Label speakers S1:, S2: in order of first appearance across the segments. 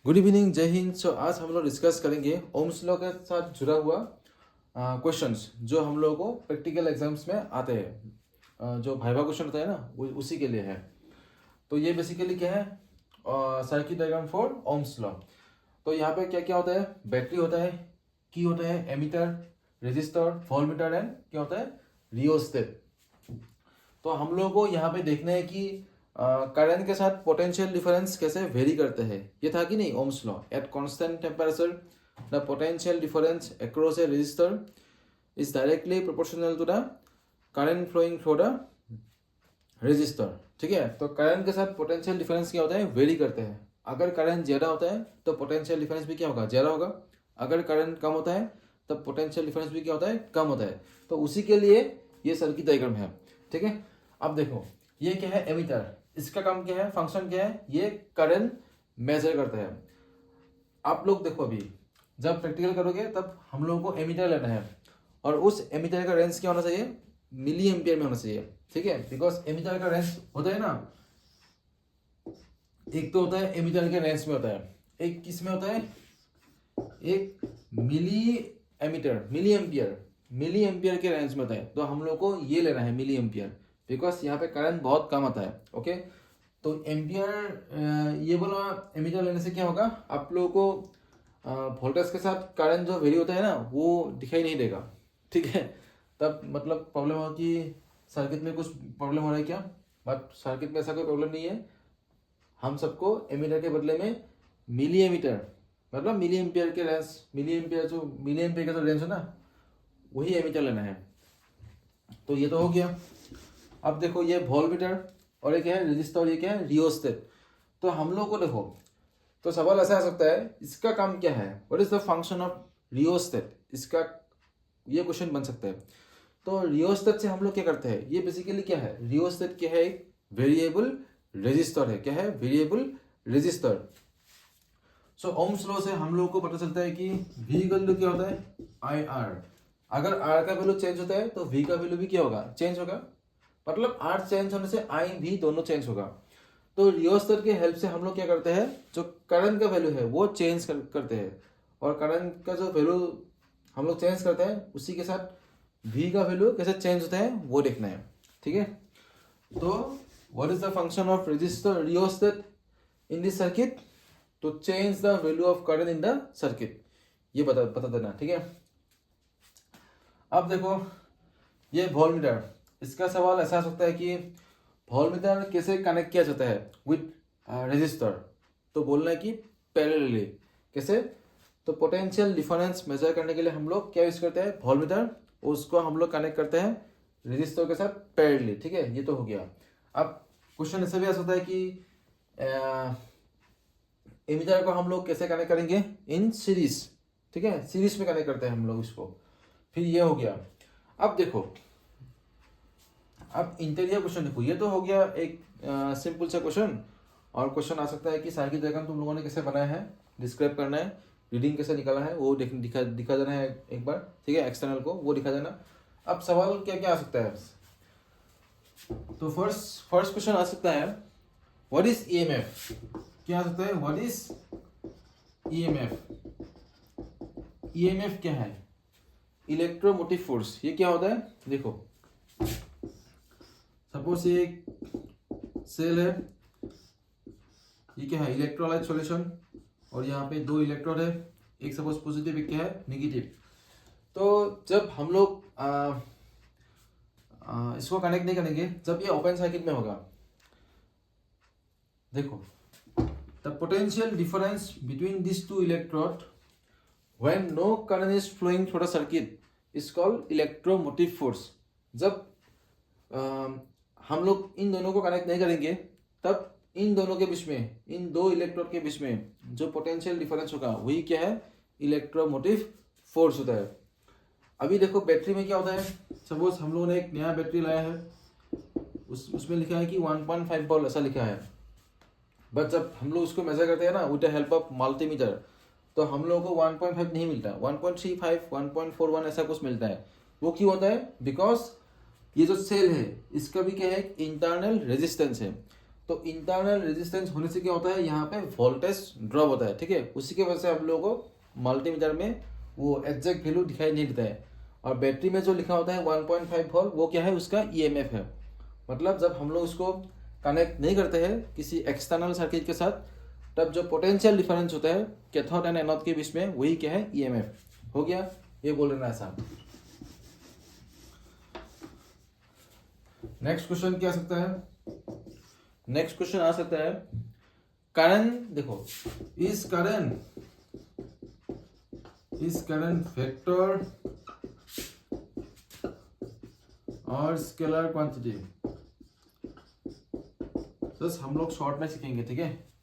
S1: Good evening, जय हिंद। सो आज हम लोग डिस्कस करेंगे ओम्स लॉ के साथ जुड़ा हुआ क्वेश्चंस जो हम लोगों को प्रैक्टिकल एग्जाम्स में आते हैं। जो वाइवा क्वेश्चन होता है ना, उसी के लिए है। तो ये बेसिकली क्या है, circuit diagram for Ohm's law. तो यहाँ पे क्या क्या होता है, बैटरी होता है, की होता है, एमीटर, रेजिस्टर, वोल्टमीटर एंड क्या होता है, रियोस्टेट। तो हम लोगों को यहाँ पे देखना है कि करंट के साथ पोटेंशियल डिफरेंस कैसे वेरी करते हैं। ये था कि नहीं, Ohm's law. At constant temperature the potential difference across a resistor is directly proportional to the current flowing through the resistor. ठीक है, तो करंट के साथ पोटेंशियल डिफरेंस क्या होता है, वेरी करते हैं। अगर करंट ज़्यादा होता है तो पोटेंशियल डिफरेंस भी क्या होगा, ज़्यादा होगा। अगर करंट कम होता है तब पोटेंशियल डिफरेंस भी क्या होता है, कम होता है। तो उसी के लिए ये सर्किट डायग्राम है। ठीक है, अब देखो ये क्या है, एमीटर। इसका काम क्या है, फंक्शन क्या है, ये करंट मेजर करता है। आप लोग देखो अभी जब प्रैक्टिकल करोगे तब हम लोगों को एमीटर लेना है, और उस एमीटर का रेंज क्या होना चाहिए, मिली एम्पियर में होना चाहिए। ठीक है, बिकॉज एमीटर का रेंज होता है ना, एक तो होता है एमीटर के रेंज में होता है, एक किस में होता है, एक मिली एमीटर, मिली एम्पियर के रेंज में होता है। तो हम लोग को ये लेना है मिली एम्पियर, बिकॉज यहाँ पे करंट बहुत कम आता है। ओके, तो एम्पियर ये बोला एमीटर लेने से क्या होगा, आप लोगों को वोल्टेज के साथ करंट जो वेरी होता है ना, वो दिखाई नहीं देगा। ठीक है, तब मतलब प्रॉब्लम हो कि सर्किट में कुछ प्रॉब्लम हो रहा है क्या, बट सर्किट में ऐसा कोई प्रॉब्लम नहीं है। हम सबको एमीटर के बदले में मिली एमीटर, मतलब मिली एम्पियर के रेंज, मिली एम्पियर का जो रेंज है ना, वही एमीटर लेना है। तो ये तो हो गया। अब देखो ये वोल्टमीटर और ये क्या है, रेजिस्टर, और ये क्या है, रियोस्टेट। तो हम लोग को देखो, तो सवाल ऐसा आ सकता है, इसका काम क्या है, what is the function of rheostat, इसका ये क्वेश्चन बन सकता है। तो रियोस्टेट से हम लोग क्या करते हैं, ये बेसिकली क्या है, रियोस्टेट क्या है, एक वेरिएबल रेजिस्टर है। क्या है, वेरिएबल रेजिस्टर। सो ओम्स लॉ से हम लोग को पता चलता है कि V का वैल्यू क्या होता है, आई आर। अगर R का वैल्यू चेंज होता है तो V का वैल्यू भी क्या होगा, चेंज होगा। मतलब R चेंज होने से I भी दोनों चेंज होगा। तो रियोस्टेट के हेल्प से हम लोग क्या करते हैं, जो करंट का वैल्यू है वो चेंज करते हैं, और करंट का जो वैल्यू हम लोग चेंज करते हैं उसी के साथ V का वैल्यू कैसे चेंज होता है वो देखना है। ठीक है, तो what is the function of resistor rheostat in this circuit, to change the value of current in the circuit, ये बता देना। ठीक है, अब देखो ये वोल्टमीटर, इसका सवाल ऐसा हो सकता है कि वोल्टमीटर कैसे कनेक्ट किया जाता है विद रेजिस्टर। तो बोलना है कि पैरेलली। कैसे, तो पोटेंशियल डिफरेंस मेजर करने के लिए हम लोग क्या यूज करते हैं, वोल्टमीटर, उसको हम लोग कनेक्ट करते हैं रेजिस्टर के साथ पैरेलली। ठीक है, ये तो हो गया। अब क्वेश्चन ऐसा भी आ सकता है कि एमीटर को हम लोग कैसे कनेक्ट करेंगे, इन सीरीज। ठीक है, सीरीज में कनेक्ट करते हैं हम लोग इसको। फिर ये हो गया। अब देखो, अब इंटीरियर क्वेश्चन देखो, ये तो हो गया एक सिंपल सा क्वेश्चन। और क्वेश्चन आ सकता है कि सर्किट डायग्राम तुम लोगों ने कैसे बनाया है, डिस्क्राइब करना है, रीडिंग कैसे निकाला है वो दिखा देना है एक बार। ठीक है, एक्सटर्नल को वो दिखा देना। अब सवाल क्या क्या आ सकता है, तो फर्स्ट क्वेश्चन आ सकता है, व्हाट इज ईएमएफ। क्या आ सकता है, व्हाट इज ईएमएफ। ईएमएफ क्या है, इलेक्ट्रोमोटिव फोर्स। ये क्या होता है, देखो सपोज ये एक सेल है, ये क्या है, इलेक्ट्रोलाइट सॉल्यूशन, और यहाँ पे दो इलेक्ट्रोड है, एक सपोज पॉजिटिव, एक क्या है, नेगेटिव। तो जब हम लोग इसको कनेक्ट नहीं करेंगे, जब ये ओपन सर्किट में होगा, देखो the potential difference between this two electrode when no current is flowing through the circuit is called electromotive force. जब हम लोग इन दोनों को कनेक्ट नहीं करेंगे, तब इन दोनों के बीच में, इन दो इलेक्ट्रोड के बीच में जो पोटेंशियल डिफरेंस होगा वही क्या है, इलेक्ट्रोमोटिव फोर्स होता है। अभी देखो बैटरी में क्या होता है, सपोज हम लोगों ने एक नया बैटरी लाया है, उसमें लिखा है कि 1.5 वोल्ट ऐसा लिखा है। बट जब हम लोग उसको मेजर करते हैं ना with the help of multimeter, तो हम लोगों को 1.5 नहीं मिलता, 1.35, 1.41 ऐसा कुछ मिलता है। वो क्यों होता है, बिकॉज ये जो सेल है इसका भी क्या है, इंटरनल रेजिस्टेंस है। तो इंटरनल रेजिस्टेंस होने से क्या होता है, यहाँ पे वोल्टेज ड्रॉप होता है, ठीक है। उसी की वजह से हम लोगों को मल्टीमीटर में वो एग्जैक्ट वैल्यू दिखाई नहीं देता है। और बैटरी में जो लिखा होता है 1.5 वोल्ट, वो क्या है, उसका ईएमएफ है। मतलब जब हम लोग उसको कनेक्ट नहीं करते हैं किसी एक्सटर्नल सर्किट के साथ, तब जो पोटेंशियल डिफरेंस होता है कैथोड एंड एनोड के बीच में, वही क्या है, ईएमएफ। हो गया, ये बोल रहे हैं ऐसा। नेक्स्ट क्वेश्चन क्या आ सकता है, नेक्स्ट क्वेश्चन आ सकता है करंट, देखो इस करंट वेक्टर और स्केलर क्वांटिटी, बस हम लोग शॉर्ट में सीखेंगे, ठीक है।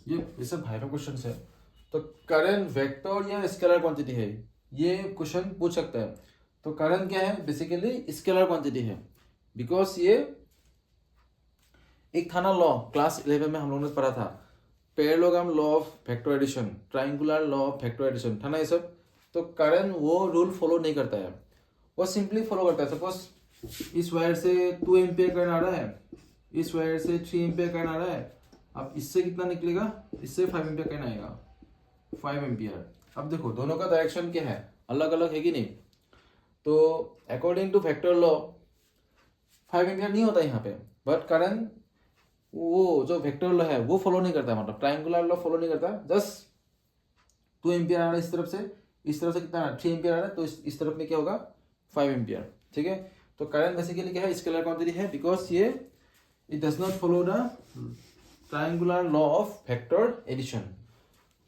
S1: ये सब हाइपर क्वेश्चन है। तो करंट वेक्टर या स्केलर क्वांटिटी है, ये क्वेश्चन पूछ सकता है। तो करंट क्या है, बेसिकली स्केलर क्वांटिटी है, बिकॉज ये एक था ना लॉ, क्लास 11 में हम लोगों ने पढ़ा था, parallelogram law of vector addition, triangular law of vector addition था ना ये सब। तो करंट वो रूल फॉलो नहीं करता है, वो सिंपली फॉलो करता है। सपोज इस वायर से 2 एम्पियर करंट आ रहा है, इस वायर से 3 एम्पियर करंट आ रहा है। अब इससे कितना निकलेगा, इससे 5 एम्पियर करंट आएगा, 5 एम्पियर। अब देखो दोनों का डायरेक्शन क्या है, अलग अलग है कि नहीं। तो according to vector law 5 ampere नहीं होता यहाँ पे, बट करंट वो जो वेक्टर लॉ है वो फॉलो नहीं करता है, मतलब ट्रायंगुलर लॉ फॉलो नहीं करता। जस्ट 2 एम्पियर आ रहा है इस तरफ से कितना 3 एम्पियर आ रहा है, तो इस तरफ में क्या होगा, 5 एम्पियर, ठीक है। तो करंट बेसिकली क्या है, स्केलर क्वांटिटी है, बिकॉज ये it does not follow the triangular law of vector addition.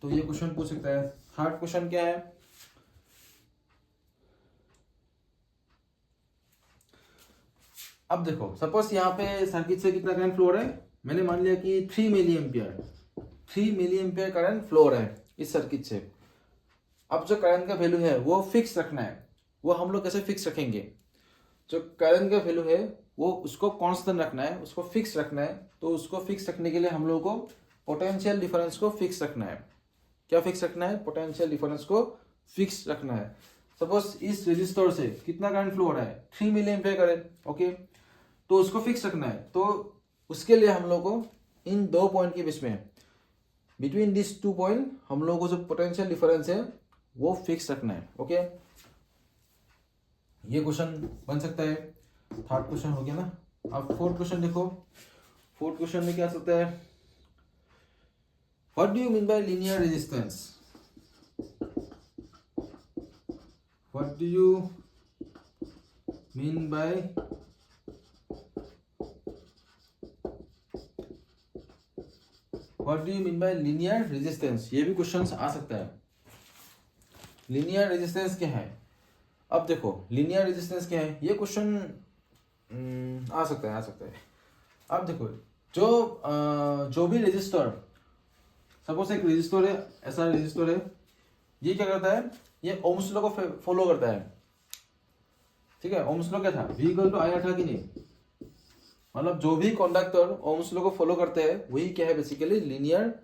S1: तो ये क्वेश्चन पूछ सकता है। थर्ड क्वेश्चन क्या है, अब देखो सपोज यहाँ पे सर्किट से कितना करंट फ्लो हो रहा है, मैंने मान लिया कि 3 मिली एम्पियर करंट फ्लो हो रहा है इस सर्किट से। अब जो करंट का वैल्यू है वो फिक्स रखना है। वो हम लोग कैसे फिक्स रखेंगे, जो करंट का वैल्यू है वो उसको कांस्टेंट रखना है, उसको फिक्स रखना है। तो उसको फिक्स रखने के लिए हम लोग को पोटेंशियल डिफरेंस को फिक्स रखना है। क्या फिक्स रखना है, पोटेंशियल डिफरेंस को फिक्स रखना है। सपोज इस रेजिस्टर से कितना करंट फ्लो हो रहा है, 3 मिली एम्पियर करंट, ओके। तो उसको फिक्स रखना है। तो उसके लिए हम लोग को इन 2 पॉइंट के बीच में, बिटवीन दिस 2 पॉइंट, हम लोग को जो पोटेंशियल डिफरेंस है वो फिक्स रखना है, ओके। ये क्वेश्चन बन सकता है। थर्ड क्वेश्चन हो गया ना। अब फोर्थ क्वेश्चन देखो, फोर्थ क्वेश्चन में क्या सकता है, what do you mean by linear resistance, what do you mean by what do you mean by linear resistance, ये भी क्वेश्चन आ सकता है। लीनियर रेजिस्टेंस क्या है, अब देखो लीनियर रेजिस्टेंस क्या है, ये क्वेश्चन आ सकता है। अब देखो जो भी रेजिस्टर, सपोज एक रेजिस्टर है, ऐसा रेजिस्टर है, ये क्या करता है, ये ओम्स लॉ को फॉलो करता है, ठीक है। ओम्स लॉ क्या था, V इक्वल टू IR था कि नहीं, मतलब जो भी कंडक्टर ओम्स लॉ को फॉलो करते हैं वही क्या है, बेसिकली लीनियर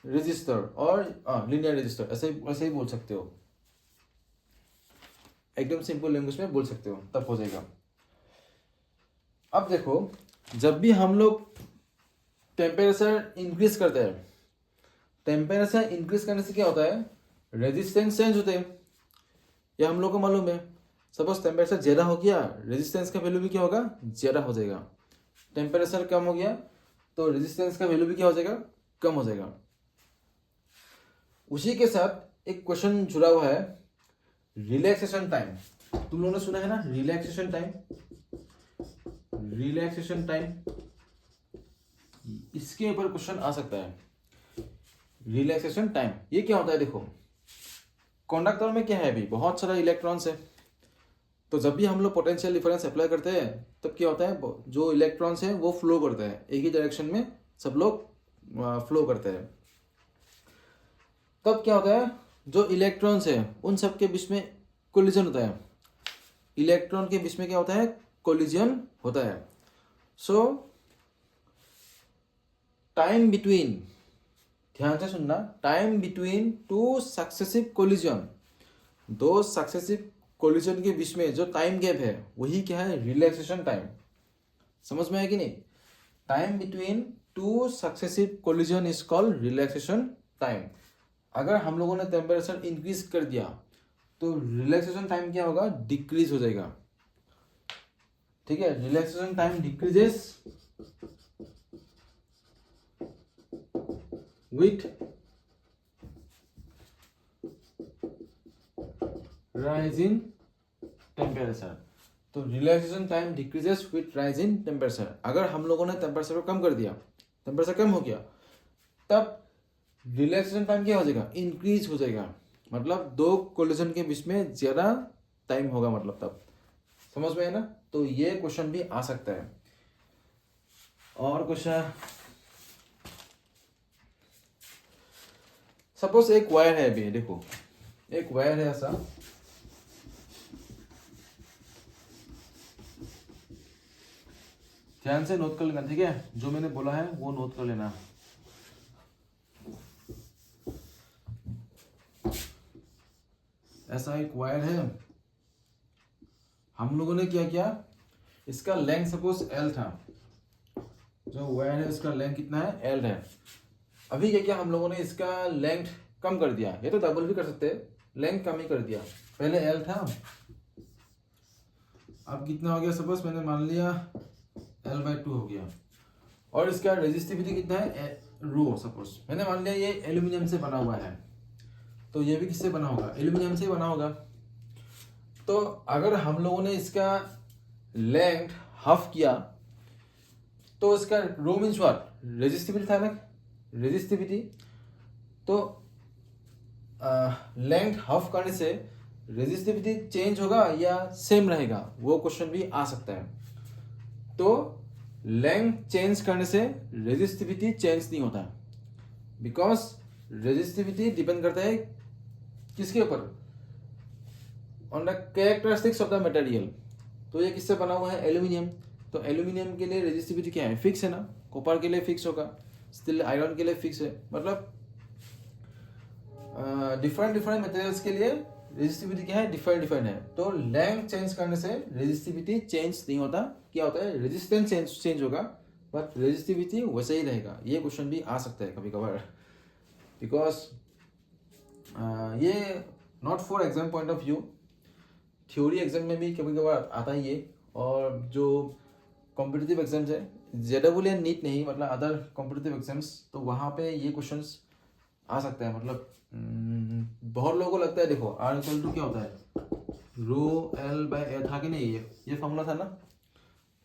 S1: रेजिस्टर और लीनियर रेजिस्टर, ऐसे ही बोल सकते हो, एकदम सिंपल लैंग्वेज में बोल सकते हो, तब हो जाएगा। अब देखो जब भी हम लोग टेम्परेचर इंक्रीज करते हैं, टेम्परेचर इंक्रीज करने से क्या होता है, रेजिस्टेंस चेंज होते हैं, ये हम लोग को मालूम है। सपोज टेम्परेचर ज़्यादा हो गया, रेजिस्टेंस का वैल्यू भी क्या होगा, ज़्यादा हो जाएगा। टेम्परेचर कम हो गया तो रेजिस्टेंस का वैल्यू भी क्या हो जाएगा, कम हो जाएगा। उसी के साथ एक क्वेश्चन जुड़ा हुआ है, रिलैक्सेशन टाइम। तुम लोगों ने सुना है ना, रिलैक्सेशन टाइम, इसके ऊपर क्वेश्चन आ सकता है। रिलैक्सेशन टाइम ये क्या होता है, देखो कंडक्टर में क्या है, अभी बहुत सारा इलेक्ट्रॉन्स है। तो जब भी हम लोग पोटेंशियल डिफरेंस अप्लाई करते हैं तब क्या होता है, जो इलेक्ट्रॉन्स है वो फ्लो करते हैं, एक ही डायरेक्शन में सब लोग फ्लो करते हैं। तब क्या होता है, जो इलेक्ट्रॉन्स है उन सब के बीच में कोलिजन होता है, इलेक्ट्रॉन के बीच में क्या होता है, कोलिजन होता है। सो टाइम बिटवीन, ध्यान से सुनना, time between 2 successive collision, 2 successive collision के बीच में जो टाइम गैप है वही क्या है, रिलैक्सेशन टाइम। समझ में है कि नहीं? Time between two successive collision is called relaxation time. अगर हम लोगों ने टेम्परेचर इंक्रीज कर दिया तो रिलैक्सेशन टाइम क्या होगा? डिक्रीज हो जाएगा। ठीक है, relaxation time decreases with rise in temperature. तो relaxation time decreases with rise in temperature. अगर हम लोगों ने टेम्परेचर को कम कर दिया, टेम्परेचर कम हो गया, तब रिलैक्सेशन टाइम क्या हो जाएगा? इंक्रीज हो जाएगा। मतलब दो कोलिजन के बीच में ज्यादा टाइम होगा, मतलब तब। समझ में है ना? तो ये क्वेश्चन भी आ सकता है। और क्वेश्चन, सपोज एक वायर है, अभी देखो एक वायर है ऐसा, ध्यान से नोट कर लेना, ठीक है? जो मैंने बोला है वो नोट कर लेना। ऐसा एक वायर है, हम लोगों ने क्या किया, इसका लेंथ सपोज L था, जो वायर है इसका लेंथ कितना है? L है। अभी क्या किया हम लोगों ने, इसका लेंथ कम कर दिया, ये तो डबल भी कर सकते हैं, लेंथ कम ही कर दिया। पहले L था, अब कितना हो गया? सपोज मैंने मान लिया L/2 हो गया। और इसका रेजिस्टिविटी कितना है? रो। सपोज मैंने मान लिया ये एल्यूमिनियम से बना हुआ है, तो ये भी किससे बना होगा? एल्यूमिनियम से बना होगा। तो अगर हम लोगों ने इसका लेंथ हाफ किया तो इसका रो मीन्स व्हाट? रेजिस्टिविटी था ना, रेजिस्टिविटी। तो लेंथ हाफ करने से रेजिस्टिविटी चेंज होगा या सेम रहेगा? वो क्वेश्चन भी आ सकता है। तो लेंथ चेंज करने से रेजिस्टिविटी चेंज नहीं होता, बिकॉज रेजिस्टिविटी डिपेंड करता है किसके ऊपर? On the characteristics of the material. तो ये किससे बना हुआ है? एल्यूमिनियम। तो एल्यूमिनियम के लिए रेजिस्टिविटी क्या है? फिक्स है ना। कॉपर के लिए फिक्स होगा, स्टील आयरन के लिए फिक्स है। मतलब डिफरेंट डिफरेंट मटेरियल्स के लिए रेजिस्टिविटी क्या है? डिफरेंट डिफरेंट है। तो लेंथ चेंज करने से रेजिस्टिविटी चेंज नहीं होता। क्या होता है? रेजिस्टेंस चेंज होगा, बट रेजिस्टिविटी वैसे ही रहेगा। ये क्वेश्चन भी आ सकता है कभी कभार, बिकॉज ये not for exam point of view, theory exam में भी कभी कभार आता ही है। और जो कॉम्पिटिटिव एग्जाम्स है, JEE एंड नीट नहीं, मतलब अदर कॉम्पिटिटिव एग्जाम्स, तो वहाँ पे ये क्वेश्चंस आ सकता है। मतलब बहुत लोगों को लगता है, देखो R= क्या होता है? ρL/A था कि नहीं? ये फॉर्मूला था ना।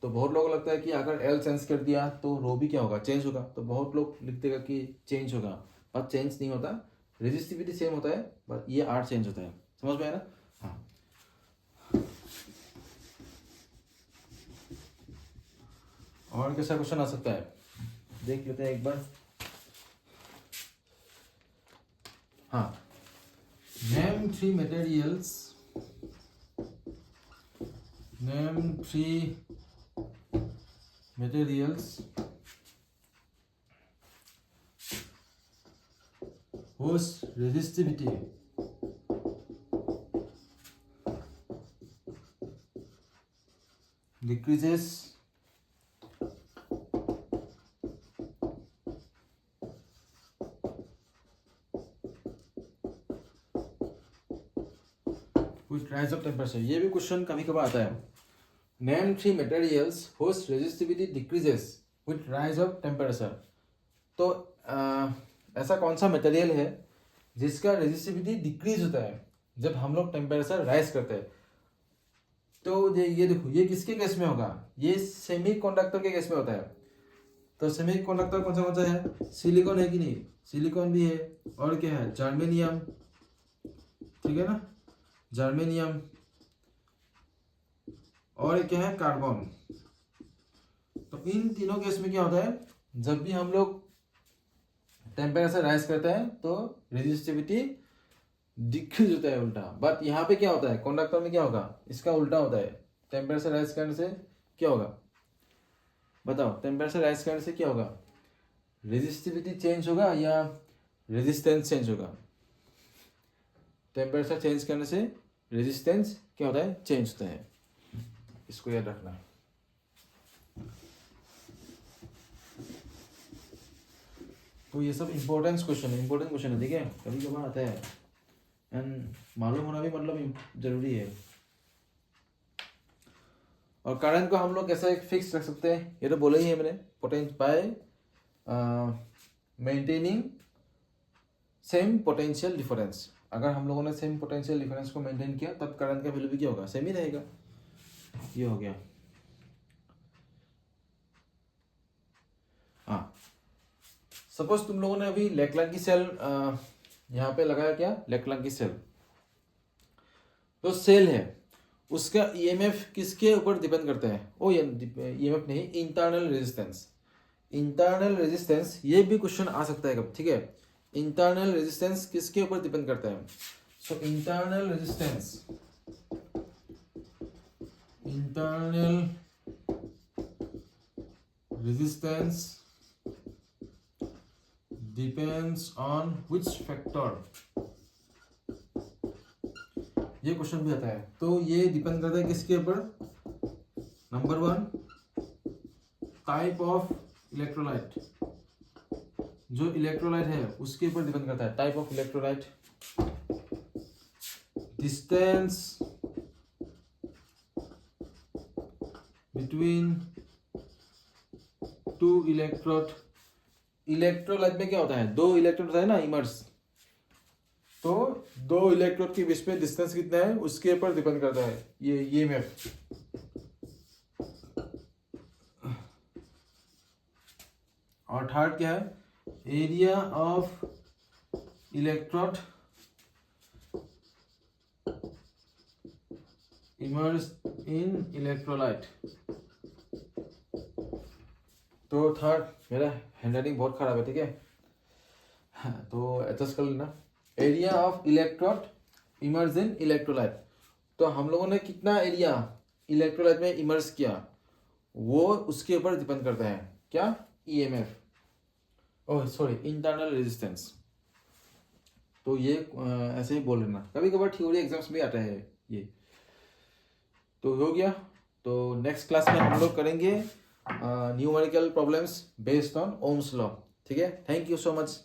S1: तो बहुत लोगों को लगता है कि अगर L चेंज कर दिया तो रो भी क्या होगा? चेंज होगा। तो बहुत लोग लिखते हैं कि चेंज होगा, पर चेंज नहीं होता। रेजिस्टिविटी सेम होता है, बट ये R चेंज होता है। समझ में आया ना? हाँ। और कैसा क्वेश्चन आ सकता है, देख लेते हैं एक बार। हाँ, name 3 materials whose resistivity decreases with rise of temperature। ये भी क्वेश्चन कभी कभार आता है। Name 3 materials whose resistivity decreases with rise of temperature। तो ऐसा कौन सा मटेरियल है जिसका रेजिस्टिविटी डिक्रीज होता है जब हम लोग टेम्परेचर राइज करते हैं? तो ये देखो, ये किसके केस में होगा? ये सेमीकंडक्टर के केस में होता है। तो सेमीकंडक्टर कौन सा है? सिलिकॉन है कि नहीं? सिलिकॉन भी है। और क्या है? जर्मेनियम, ठीक है ना, जर्मेनियम। और क्या है? कार्बन। तो इन तीनों केस में क्या होता है? जब भी हम लोग टेम्परेचर राइज करते हैं तो रेजिस्टिविटी डिक्रीज होता है, उल्टा। बट यहाँ पे क्या होता है? कंडक्टर में क्या होगा? इसका उल्टा होता है। टेम्परेचर राइज करने से क्या होगा? बताओ, टेम्परेचर राइज करने से क्या होगा? रेजिस्टिविटी चेंज होगा या रेजिस्टेंस चेंज होगा? टेम्परेचर चेंज करने से रेजिस्टेंस क्या होता है? चेंज होता है। इसको याद रखना। तो ये सब इम्पोर्टेंट क्वेश्चन है, ठीक है, कभी कभार आता है एंड मालूम होना भी मतलब जरूरी है। और करंट को हम लोग कैसे फिक्स रख सकते हैं, ये तो बोला ही है मैंने, bye maintaining same potential difference. अगर हम लोगों ने सेम पोटेंशियल डिफरेंस को मेंटेन किया तब करंट का वैल्यू भी क्या होगा, सेम ही रहेगा। ये हो गया। हाँ, सपोज तुम लोगों ने अभी लेक्लांकी सेल यहाँ पे लगाया, क्या लेक्लांकी सेल, तो सेल है उसका ईएमएफ किसके ऊपर डिपेंड करता है, ओ ईएमएफ नहीं, इंटरनल रेजिस्टेंस। ये भी क्वेश्चन आ सकता है कब, ठीक है, इंटरनल रेजिस्टेंस किसके ऊपर डिपेंड करता है। So internal resistance depends on which factor, ये क्वेश्चन भी आता है। तो ये डिपेंड करता है किसके ऊपर, नंबर 1 टाइप ऑफ इलेक्ट्रोलाइट, जो इलेक्ट्रोलाइट है उसके ऊपर डिपेंड करता है, type of electrolyte, distance between two electrolyte में क्या होता है, 2 इलेक्ट्रोड होता है ना, इमर्स, तो 2 इलेक्ट्रोड के बीच में डिस्टेंस कितना है उसके ऊपर डिपेंड करता है ये ईएमएफ। और थर्ड क्या है, area of electrode immerse in electrolyte. तो थर्ड, मेरा हैंडराइटिंग बहुत खराब है, ठीक है, तो एडजस्ट कर लेना। Area of electrode immerse in electrolyte, तो हम लोगों ने कितना एरिया इलेक्ट्रोलाइट में इमर्स किया वो उसके ऊपर डिपेंड करता है, क्या, EMF, oh sorry, internal resistance. तो ये ऐसे ही बोल लेना, कभी कभार थ्योरी एग्जाम्स में आता है ये। तो हो गया। तो नेक्स्ट क्लास में हम लोग करेंगे numerical problems based on Ohm's law, ठीक है। Thank you so much.